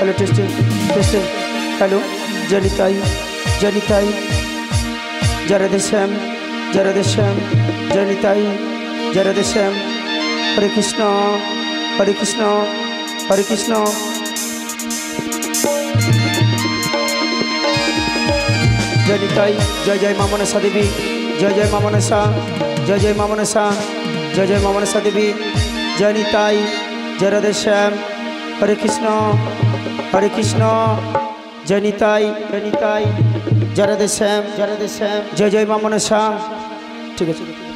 Hello testing testing hello जनिताई जनिताई जय राधे श्याम जनिताई जय राधे श्याम हरे कृष्ण हरे कृष्ण हरे कृष्ण जनिताई जय जय मां मनसा देवी जय जय मां मनसा जय जय मां मनसा जय जय मां मनसा देवी जनिताई जय राधे श्याम हरे कृष्ण जनिताई जनिताई जय राधे श्याम जय जय मां मनसा ठीक है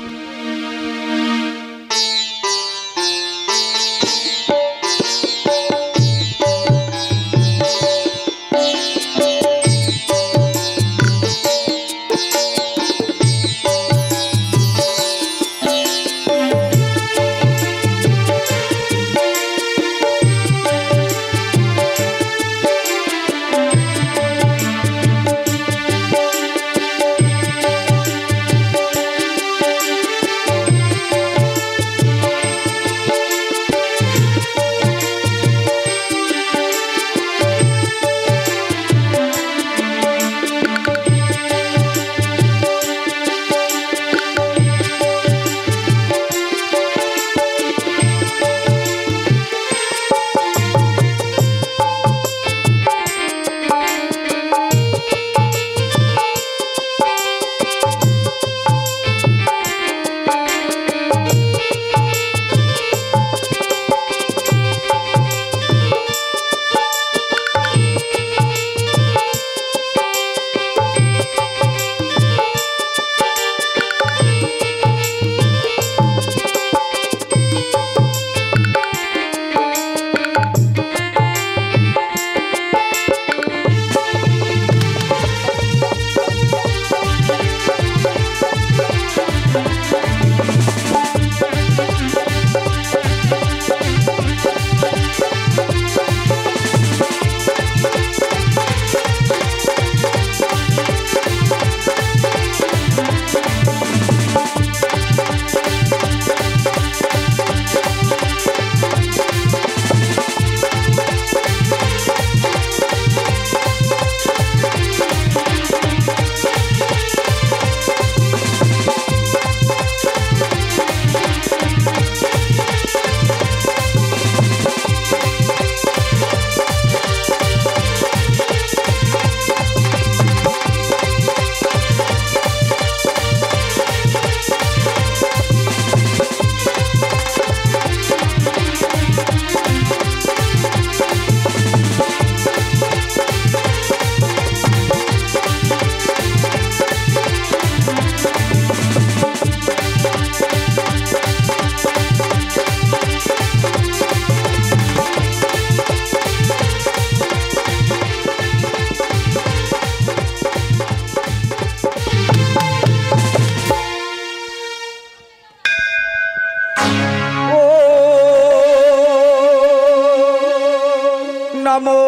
नमो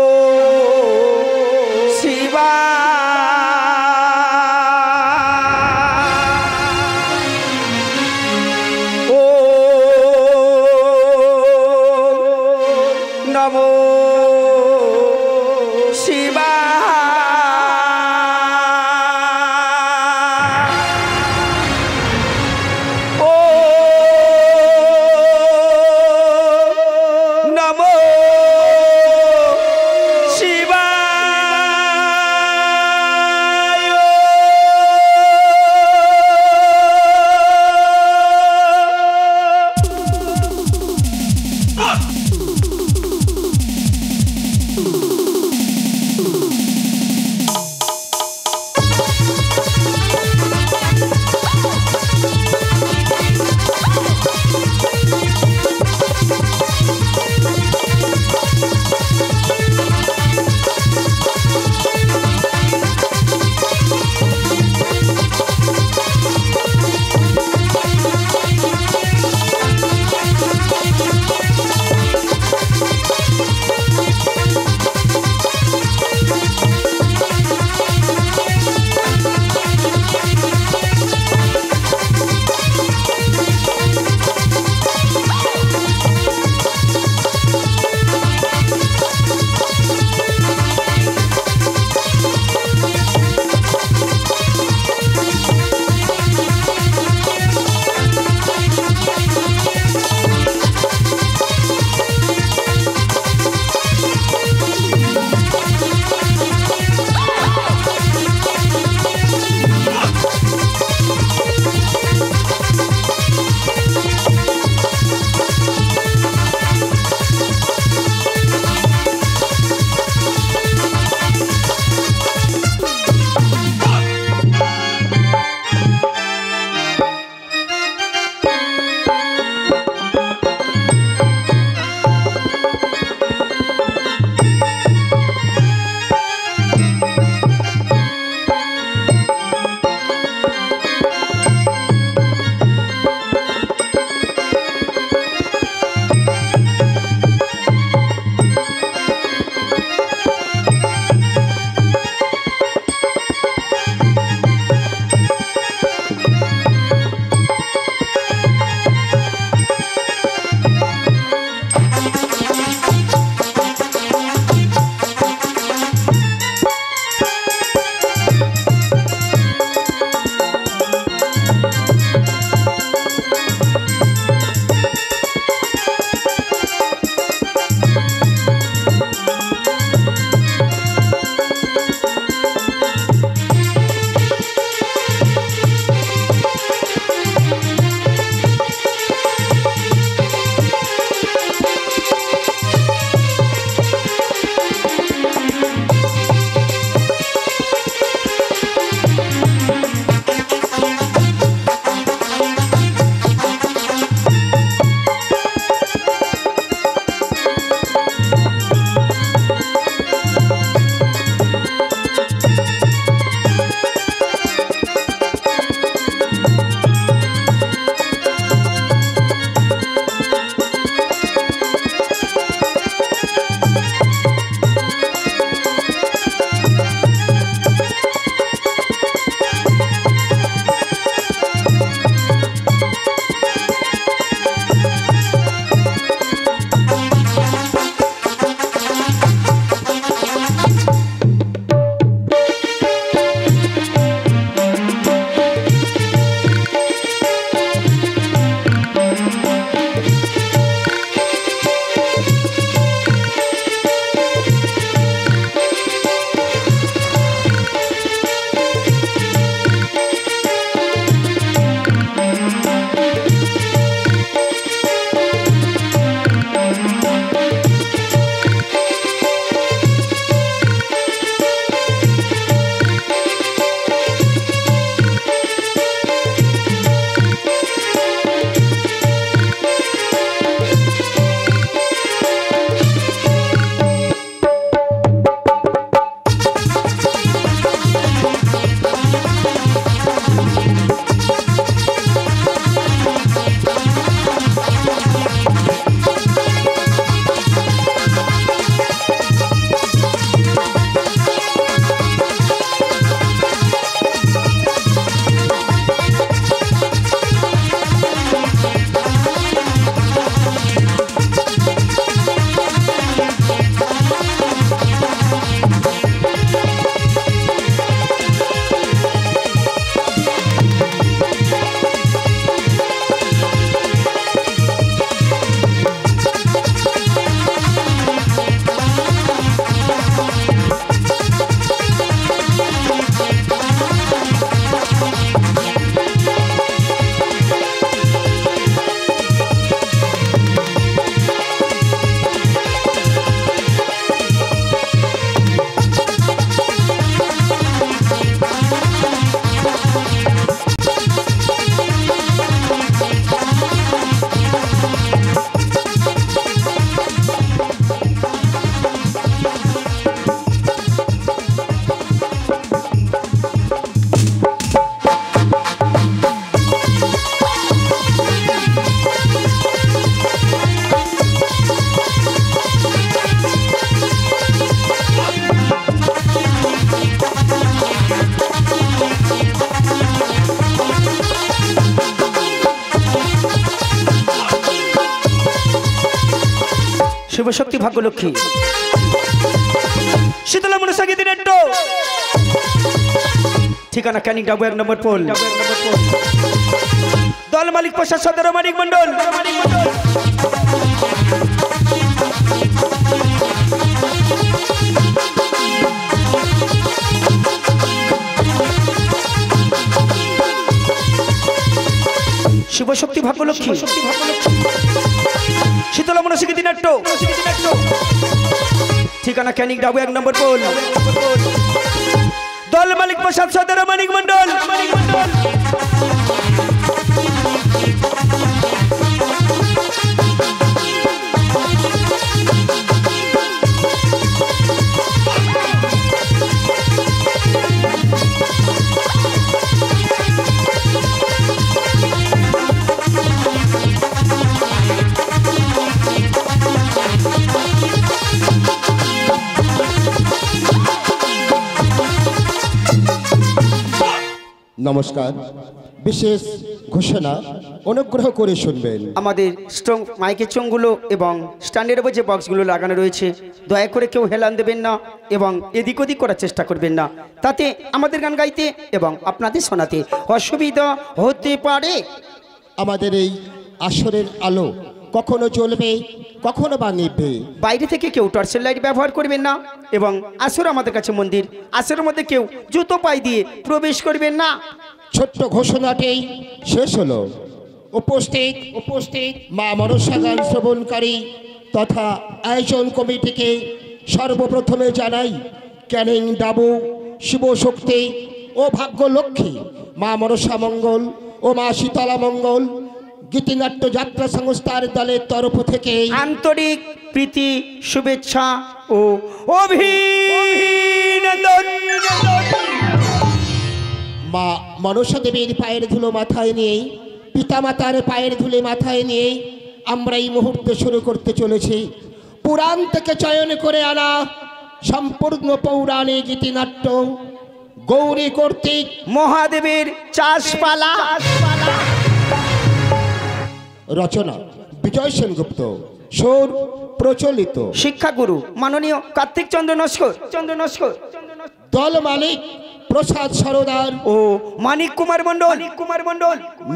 शिवाय ओ नमो ভাগ্যলক্ষ্মী শীতলা মনসা গীতি নাট্য ঠিকানা ক্যানিং ডাবু 1 নম্বর পোল দল মালিক প্রসাদ সদর মানিক মন্ডল শিবশক্তি ভাগ্যলক্ষ্মী শীতলা মনসা গীতি নাট্য ঠিকানা ক্যানিং ডাবু 1 নম্বর পোল দল মালিক প্রসাদ সদর মানিক মন্ডল নমস্কার বিশেষ ঘোষণা অনুগ্রহ করে শুনবেন আমাদের স্ট্রং মাইকের চোঙগুলো এবং স্ট্যান্ডের উপর যে বক্সগুলো লাগানো রয়েছে দয়া করে কেউ হেলান দেবেন না এবং এদিক ওদিক করার চেষ্টা করবেন না তাতে আমাদের গান গাইতে এবং আপনাদের শোনাতে অসুবিধা হতে পারে আমাদের এই আসরের আলো কখনো জ্বলবে কখনো বা নিভবে বাইরে থেকে কেউ টর্চের লাইট ব্যবহার করবেন না এবং আসর আমাদের কাছে মন্দির আসরের মধ্যে কেউ জুতো পায়ে দিয়ে প্রবেশ করবেন না ছোট্ট ঘোষণাটি শেষ হলো উপস্থিত মা মনসা গান শ্রবণকারী তথা আয়োজন কমিটিকে সর্বপ্রথমে জানাই ক্যানিং ডাবু শিবশক্তি ও ভাগ্যলক্ষ্মী মা মনসা মঙ্গল ও মা শীতলা মঙ্গল গীতিনাট্য যাত্রা সংস্থার দলের তরফ থেকে আন্তরিক প্রীতি শুভেচ্ছা ও অভিনন্দন মা মনসা দেবীর পায়ের ধুলো মাথায় নিয়ে পিতামাতার পায়ের ধুলে মাথায় নিয়ে আমরা এই মুহূর্তে শুরু করতে চলেছি পুরাণ থেকে চয়ন করে আনা সম্পূর্ণ পৌরাণিক গীতিনাট্য গৌরী কর্তৃক মহাদেবের চাষপালা রচনা বিজয় সেনগুপ্ত সুর প্রচলিত শিক্ষাগুরু মাননীয় কার্তিক চন্দ্র নস্কর দল মালিক প্রসাদ সরদার ও মানিক কুমার মন্ডল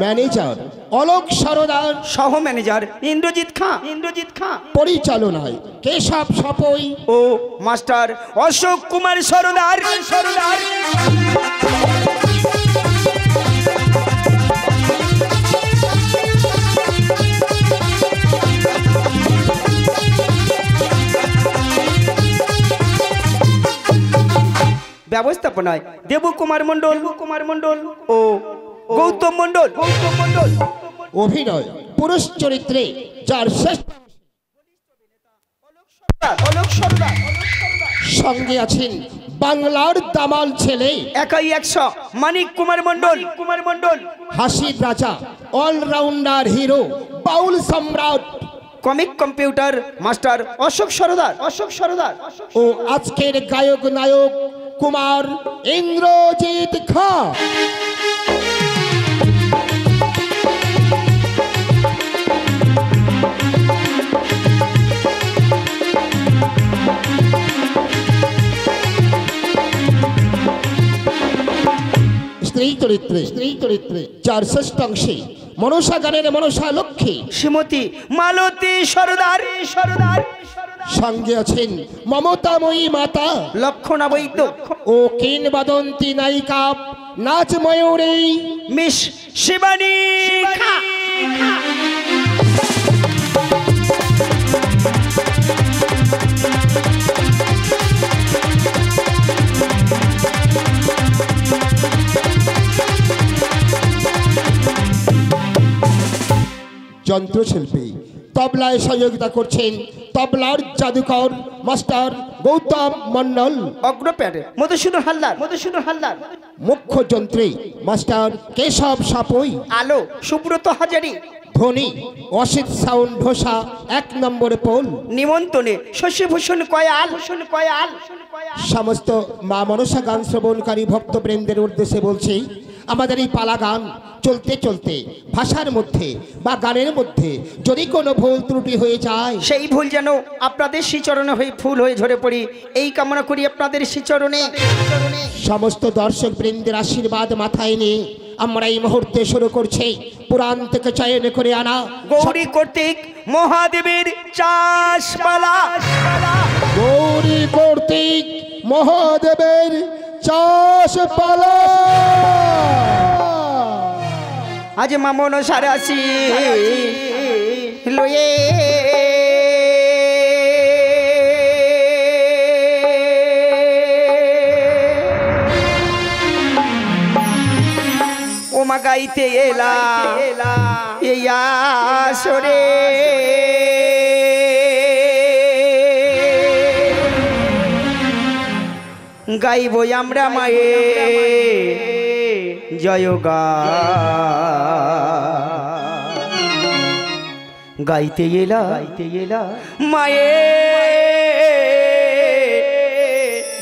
ম্যানেজার অলোক সরদার সহ ম্যানেজার ইন্দ্রজিৎ খাঁ পরিচালনায় কেশব সপই ও মাস্টার অশোক কুমার সরদার ব্যবস্থাপনায় দেবু কুমার মন্ডল ও গৌতম মন্ডল অভিনয় পুরুষ চরিত্রে যার শ্রেষ্ঠ সঙ্গে আছেন বাংলার দামাল ছেলে একাই 100 মানিক কুমার মন্ডল হাসির রাজা অলরাউন্ডার হিরো বাউল সম্রাট comic computer master Ashok Sardar ও আজকের গায়ক নায়ক কুমার ইন্দ্রজিৎ খাঁ স্ত্রী চরিত্রে যার শ্রেষ্ঠাংশে মনসা গানের মনসা লক্ষ্মী শ্রীমতী মালতী সরদার সঙ্গে আছেন মমতাময়ী মাতা লক্ষণা বৈদ্য ও কিংবদন্তি নায়িকা নাচ ময়ূরী মিস শিবানী খাঁ। যন্ত্রশিল্পী তবলায় সহযোগিতা করছেন তবলার জাদুকর মাস্টার গৌতম মন্ডল অগ্রপ্যাড মধুসূদন হালদার মুখ্য যন্ত্রে মাস্টার কেশব সাপই আলো সুব্রত হাজারি ধ্বনি অসিত সাউন্ড ঢোসা 1 নম্বরে পোল নিমন্ত্রণে শশীভূষণ কয়াল সমস্ত মা মনসা গান শ্রবণকারী ভক্তবৃন্দের উদ্দেশ্যে বলছি আমাদের এই পালা গান চলতে চলতে ভাষার মধ্যে বা গানের মধ্যে যদি কোনো ভুল ত্রুটি হয়ে যায়, সেই ভুল যেন আপনাদের শ্রীচরণে হয়ে ফুল হয়ে ঝরে পড়ি, এই কামনা করি আপনাদের শ্রীচরণে। সমস্ত দর্শক বৃন্দের আশীর্বাদ মাথায় নিয়ে আমরা এই মুহূর্তে শুরু করছি পুরাণ থেকে চয়ন করে আনা গৌরী কর্তৃক মহাদেবের চাষপালা। গৌরী কর্তৃক মহাদেবের চাষপালা। আজ মামন সারাসি লয়ে ওমা গাইতে এলা এই আসরে গাইব আমরা মায়ে জয়গা গাইতে এলা মায়ে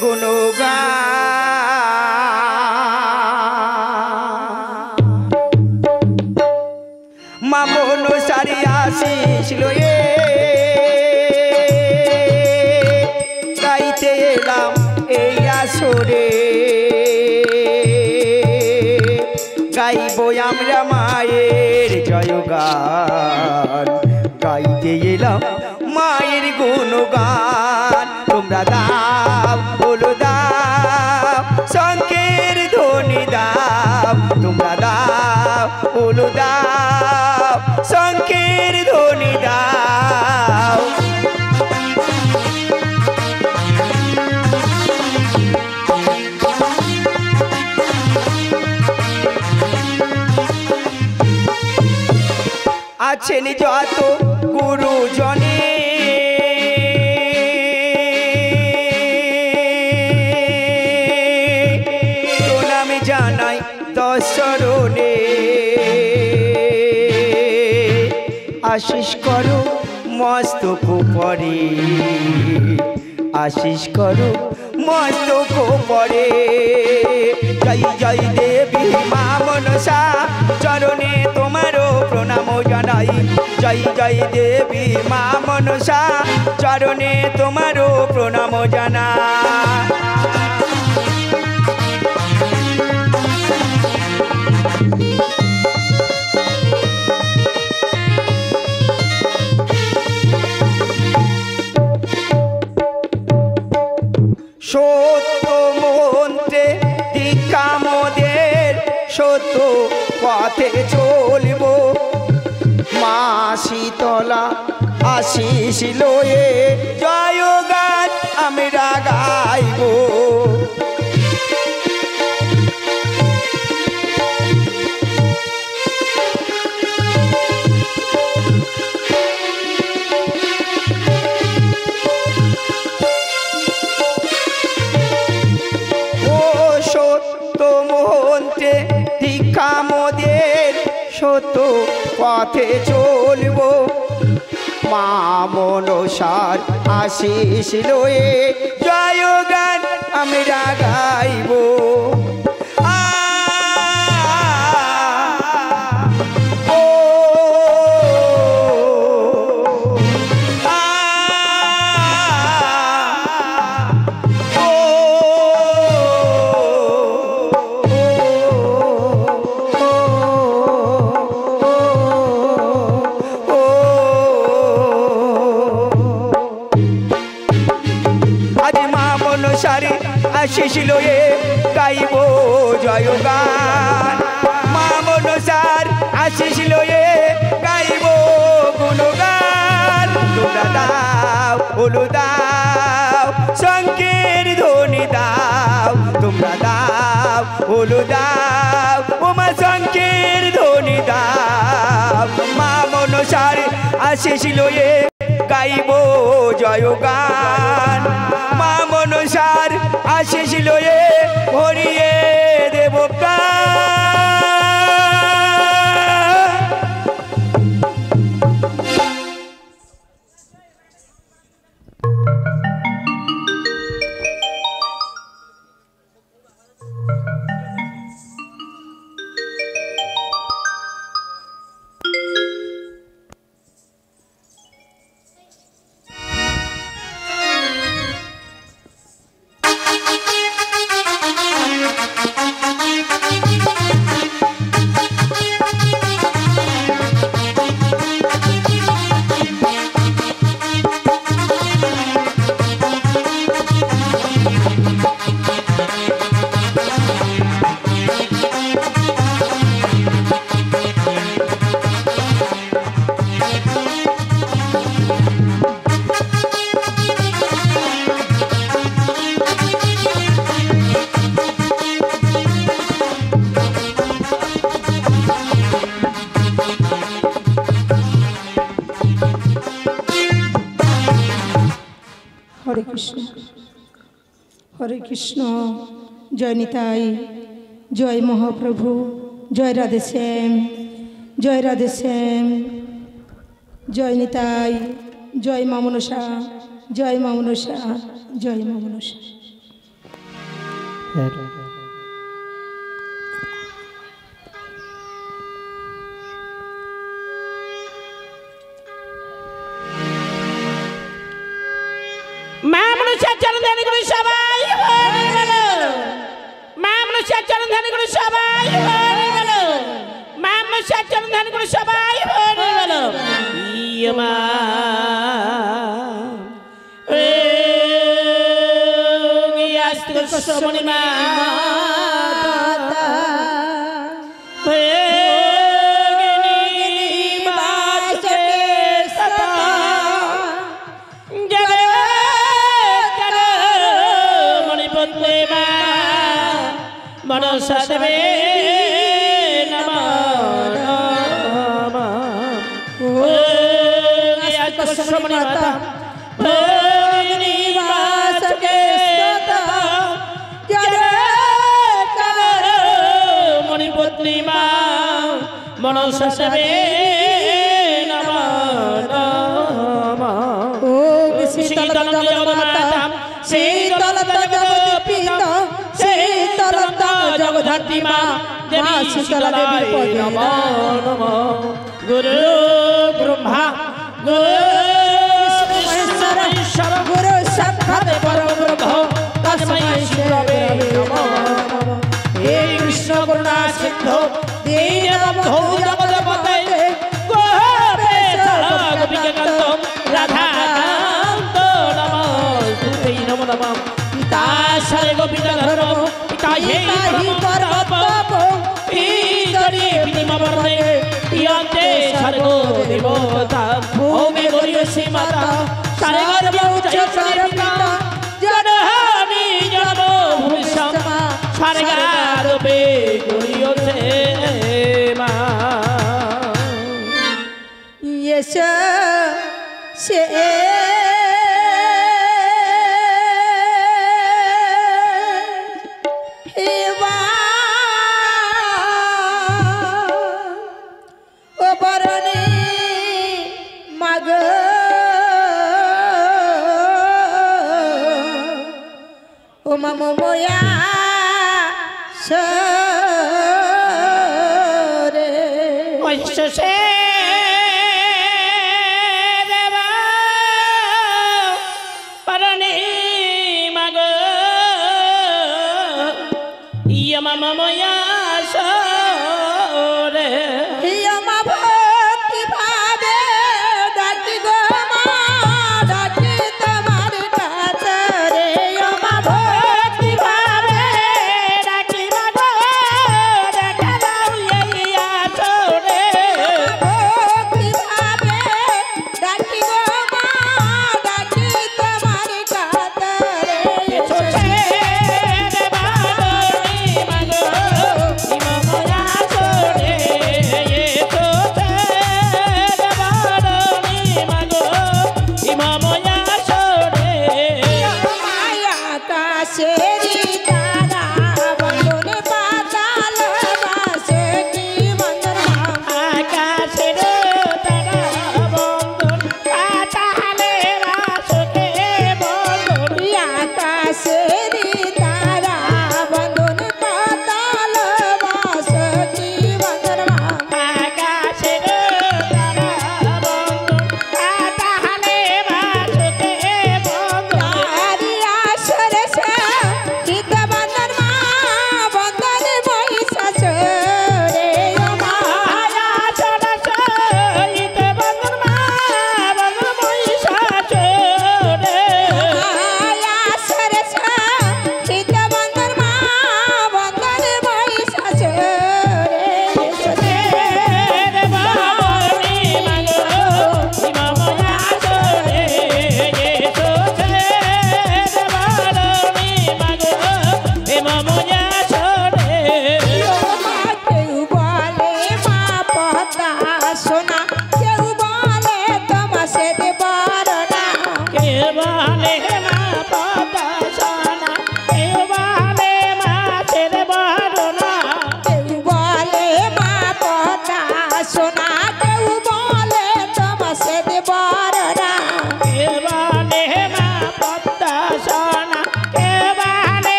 গুণগা। মামন সারি আসিস লয়ে গাইতে এলাম এই আসরে গাইব আমরা মায়ের জয়গান গাইতে এলাম মায়ের গুণগান। তোমরা দাও বলো দাও শঙ্কের ধ্বনি দাও, তোমরা দাও বলো দাও শঙ্কের ধ্বনি দাও। আছেন যত গুরুজনে প্রণাম জানাই দশরণে, আশিস করো মস্তক পরে, আশিস করো মস্তক পরে। জয় জয় দেবী মা মনসা চরণে তোমারও প্রণাম জানাই, জয় জয় দেবী মা মনসা চরণে তোমারও প্রণাম জানাই। সত্য মন্ত্রে দীক্ষা মোদের, সত্য পথে চলব মা শীতলা আশিস লয়ে জয় গান আমরা গাইব। দীক্ষা মোদের সত্য পথে চলব মা মনসার আশিস লয়ে জয় গান আমরা গাইব। আশিস লয়ে গাইব জয় গান, মা মনসার আশিস লয়ে গাইব গুণগান। তোমরা দাও বলো দাও শঙ্কের ধ্বনি দাও, তোমরা দাও বলো দাও ওমা শঙ্কের ধ্বনি দাও। মা মনসার আশিস লয়ে গাইব জয় গান, মা মনসার আশিস লয়ে ভরিয়ে দেব হরে কৃষ্ণ। জয় নিতাই, জয় মহাপ্রভু, জয় রাধে শ্যাম, জয় রাধে শ্যাম, জয় নিতাই, জয় মা মনসা, জয় মা মনসা, জয় মা মনসা। মা মনসার চরণ ধ্যান করে সবাই হরি বল। মা মনসার চরণ ধ্যান করে সবাই হরি বল। মা মনসার চরণ ধ্যান করে সবাই হরি বল। ইয়ে মা আস্তে সমনি মা মনসা দেবে মণিপত্নী মা মনসা দেবে শীতল জগন্মাতা শীতল পিতা জগধাত্রী মা দেবী শীতলা দেবীর পদে নমো নমো। গুরু ব্রহ্মা গুরু মহেশ্বর গুরু সাক্ষাৎ পরব্রহ্ম তস্मै শ্রী গুরবে নমো নমঃ। হে কৃষ্ণ করুণা সিন্ধু দীনবন্ধো জগৎপতে গোপীকান্ত রাধাকান্ত নমস্তুতে নমো নমঃ। পিতা সারে গোপিতা ধর্ম পিতা হে পরমতপ পিতরি বিনিমবর্ণে পিয়ন্তে সর্গো দেবতা ভূমে গরিয়সী মাতা সারে গর্ভ উচ্চস্বরে পিতা জনহানি জন্ম ভূমিষ্যৎ সারে গারবে গরিয়সে মা। ইয়েস সে মময়া সরে ঐশ্বসে দেবা পরণে মাগ ইয়মা মময়া সরে ইয়মা ভক্তি ভাবে ডাকি গো মা ডাকি তোমার কাছে রে ইয়মা ভক্তি ভাবে ডাকি মাগো দেখা দাও ইয়া তোরে ভক্তি ভাবে ডাকি গো মা ডাকি তোমার কাছে রে ঐশ্বসে দেবা পরণে মাগ Bye.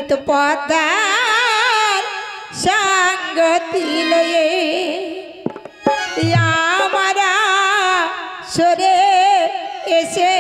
নিত পদার সঙ্গতি লয়ে আমারা সরে এসে